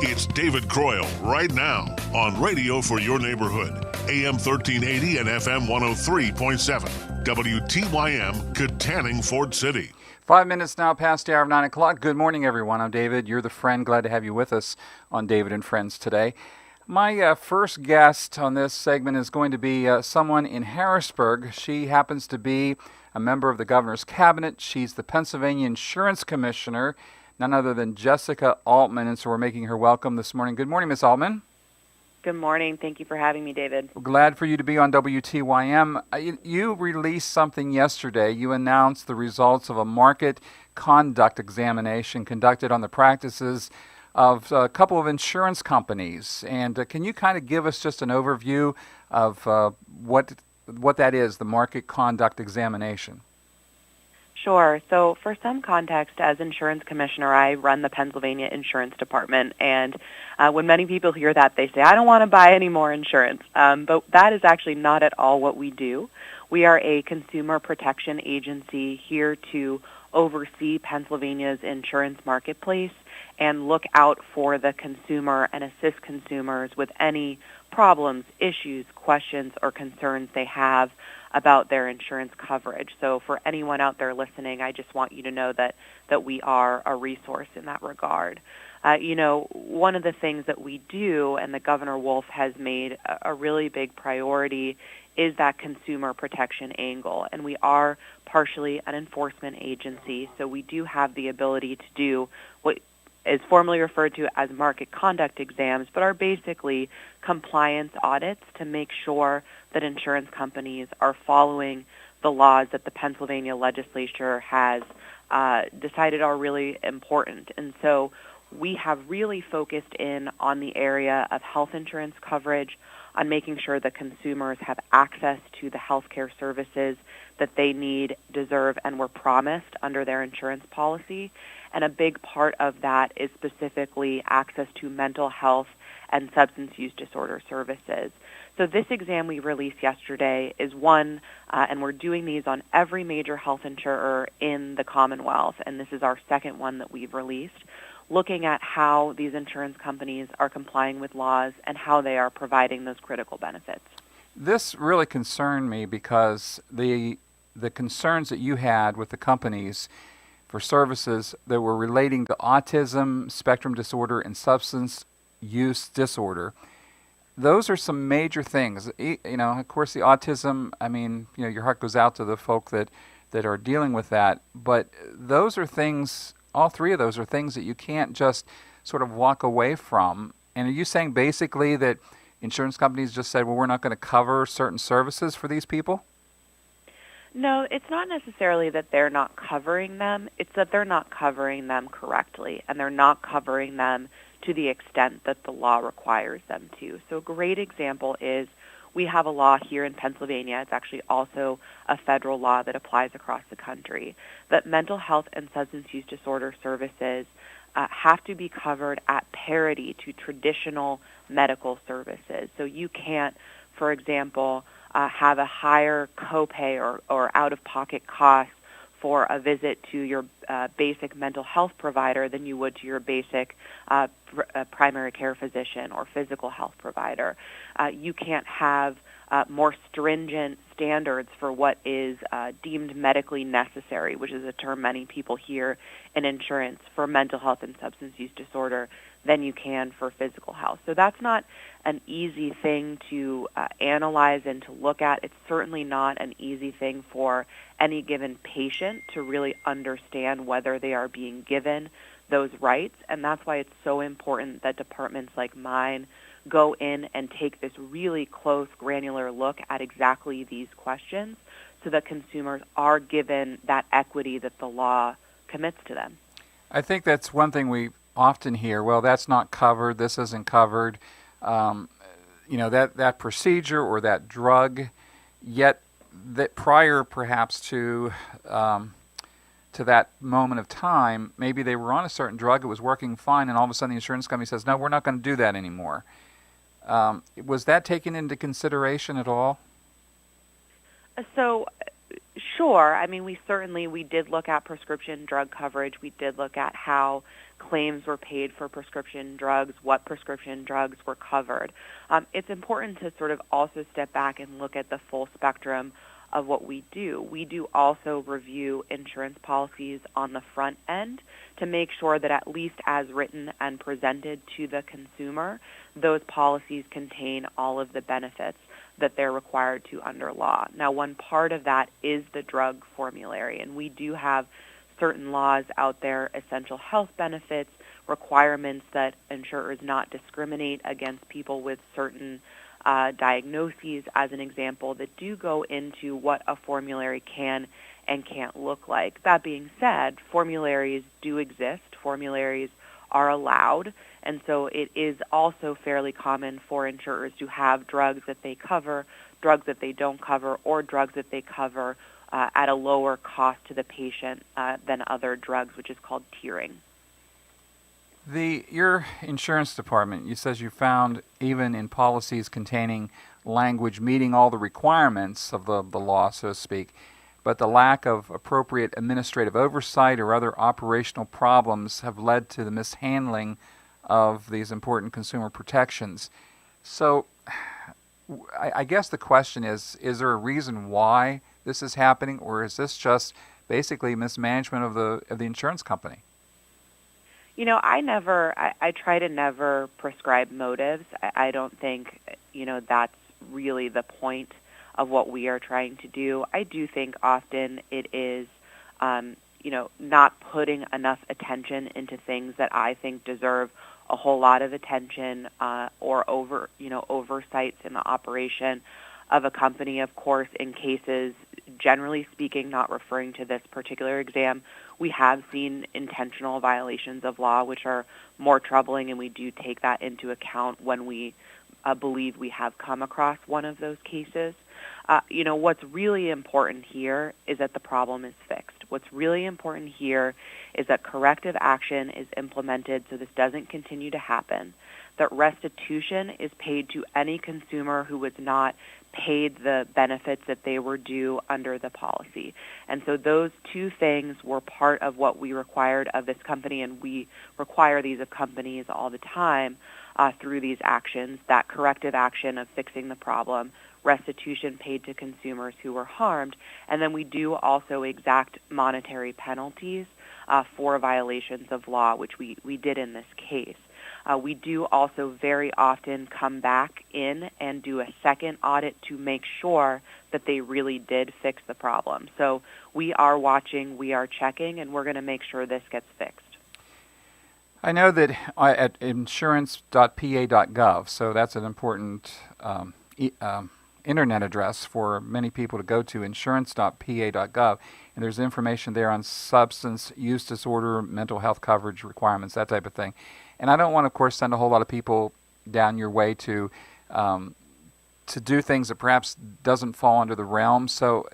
It's David Croyle right now on Radio for Your Neighborhood, AM 1380 and FM 103.7, WTYM, Katanning, Ford City. 5 minutes now past the hour of 9 o'clock. Good morning, everyone. I'm David. You're the friend. Glad to have you with us on David and Friends today. My first guest on this segment is going to be someone in Harrisburg. She happens to be a member of the governor's cabinet. She's the Pennsylvania Insurance Commissioner, none other than Jessica Altman, and so we're making her welcome this morning. Good morning, Ms. Altman. Good morning. Thank you for having me, David. We're glad for you to be on WTYM. You released something yesterday. You announced the results of a market conduct examination conducted on the practices of a couple of insurance companies. And can you kind of give us just an overview of what that is, the market conduct examination? Sure. So for some context, as insurance commissioner, I run the Pennsylvania Insurance Department. And when many people hear that, they say, I don't want to buy any more insurance. But that is actually not at all what we do. We are a consumer protection agency here to oversee Pennsylvania's insurance marketplace and look out for the consumer and assist consumers with any problems, issues, questions, or concerns they have about their insurance coverage. So for anyone out there listening, I just want you to know that we are a resource in that regard. One of the things that we do, and that Governor Wolf has made a really big priority, is that consumer protection angle. And we are partially an enforcement agency, so we do have the ability to do what is formally referred to as market conduct exams, but are basically compliance audits to make sure that insurance companies are following the laws that the Pennsylvania legislature has decided are really important. And so we have really focused in on the area of health insurance coverage, on making sure that consumers have access to the health care services that they need, deserve, and were promised under their insurance policy. And a big part of that is specifically access to mental health and substance use disorder services. So this exam we released yesterday is one, and we're doing these on every major health insurer in the Commonwealth, and this is our second one that we've released, looking at how these insurance companies are complying with laws and how they are providing those critical benefits. This really concerned me because the concerns that you had with the companies for services that were relating to autism, spectrum disorder, and substance use disorder, those are some major things. Of course, the autism, your heart goes out to the folk that are dealing with that, but those are things, all three of those are things that you can't just sort of walk away from. And are you saying basically that insurance companies just said, well, we're not going to cover certain services for these people? No, it's not necessarily that they're not covering them. It's that they're not covering them correctly, and they're not covering them to the extent that the law requires them to. So a great example is we have a law here in Pennsylvania. It's actually also a federal law that applies across the country, that mental health and substance use disorder services have to be covered at parity to traditional medical services. So you can't, for example, have a higher copay or out-of-pocket cost for a visit to your basic mental health provider than you would to your basic primary care physician or physical health provider. You can't have more stringent standards for what is deemed medically necessary, which is a term many people hear in insurance for mental health and substance use disorder, than you can for physical health. So that's not an easy thing to analyze and to look at. It's certainly not an easy thing for any given patient to really understand whether they are being given those rights, and that's why it's so important that departments like mine go in and take this really close, granular look at exactly these questions so that consumers are given that equity that the law commits to them. I think that's one thing we often hear, well, that's not covered, this isn't covered, that procedure or that drug, yet that prior perhaps to that moment of time, maybe they were on a certain drug, it was working fine, and all of a sudden the insurance company says, no, we're not going to do that anymore. Was that taken into consideration at all? So, sure. I mean, we did look at prescription drug coverage. We did look at how claims were paid for prescription drugs, what prescription drugs were covered. It's important to sort of also step back and look at the full spectrum of what we do. We do also review insurance policies on the front end to make sure that at least as written and presented to the consumer, those policies contain all of the benefits that they're required to under law. Now, one part of that is the drug formulary, and we do have certain laws out there, essential health benefits, requirements that insurers not discriminate against people with certain diagnoses, as an example, that do go into what a formulary can and can't look like. That being said, formularies do exist. Formularies are allowed, and so it is also fairly common for insurers to have drugs that they cover, drugs that they don't cover, or drugs that they cover at a lower cost to the patient than other drugs, which is called tiering. Your insurance department, you says you found even in policies containing language meeting all the requirements of the law, so to speak, but the lack of appropriate administrative oversight or other operational problems have led to the mishandling of these important consumer protections. So I guess the question is there a reason why this is happening, or is this just basically mismanagement of the insurance company? You know, I try to never prescribe motives. I don't think, that's really the point of what we are trying to do. I do think often it is, not putting enough attention into things that I think deserve a whole lot of attention or oversights in the operation of a company. Of course, in cases, generally speaking, not referring to this particular exam, we have seen intentional violations of law, which are more troubling, and we do take that into account when we believe we have come across one of those cases. What's really important here is that the problem is fixed. What's really important here is that corrective action is implemented so this doesn't continue to happen, that restitution is paid to any consumer who was not paid the benefits that they were due under the policy. And so those two things were part of what we required of this company, and we require these of companies all the time through these actions, that corrective action of fixing the problem, restitution paid to consumers who were harmed, and then we do also exact monetary penalties for violations of law, which we did in this case. We do also very often come back in and do a second audit to make sure that they really did fix the problem. So we are watching, we are checking, and we're going to make sure this gets fixed. I know that at insurance.pa.gov, so that's an important internet address for many people to go to, insurance.pa.gov, and there's information there on substance use disorder, mental health coverage requirements, that type of thing. And I don't want to, of course, send a whole lot of people down your way to do things that perhaps doesn't fall under the realm. So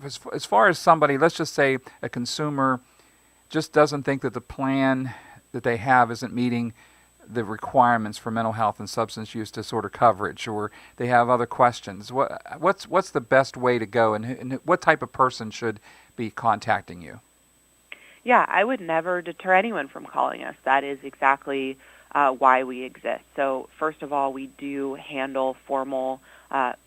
as far as somebody, let's just say a consumer just doesn't think that the plan that they have isn't meeting the requirements for mental health and substance use disorder coverage, or they have other questions. What's the best way to go, and what type of person should be contacting you? Yeah, I would never deter anyone from calling us. That is exactly why we exist. So first of all, we do handle formal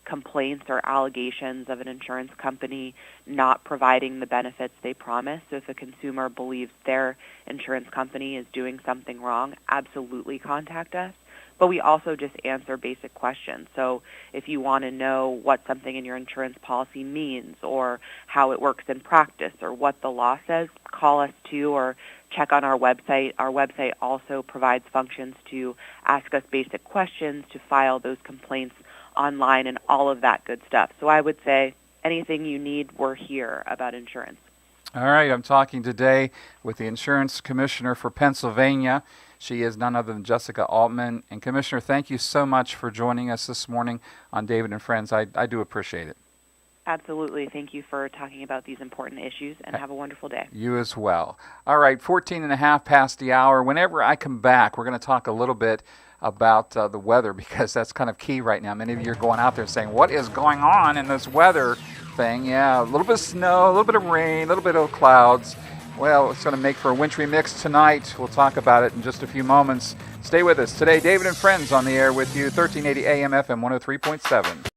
complaints or allegations of an insurance company not providing the benefits they promise. So if a consumer believes their insurance company is doing something wrong, absolutely contact us. But we also just answer basic questions. So if you want to know what something in your insurance policy means, or how it works in practice, or what the law says, call us too, or check on our website. Our website also provides functions to ask us basic questions, to file those complaints online, and all of that good stuff. So I would say anything you need, we're here about insurance. All right, I'm talking today with the Insurance Commissioner for Pennsylvania. She is none other than Jessica Altman. And Commissioner, thank you so much for joining us this morning on David and Friends. I do appreciate it. Absolutely. Thank you for talking about these important issues, and have a wonderful day. You as well. All right, 14 and a half past the hour. Whenever I come back, we're going to talk a little bit about the weather, because that's kind of key right now. Many of you are going out there saying, what is going on in this weather thing? Yeah, a little bit of snow, a little bit of rain, a little bit of clouds. Well, it's going to make for a wintry mix tonight. We'll talk about it in just a few moments. Stay with us. Today, David and Friends on the air with you, 1380 AM FM 103.7.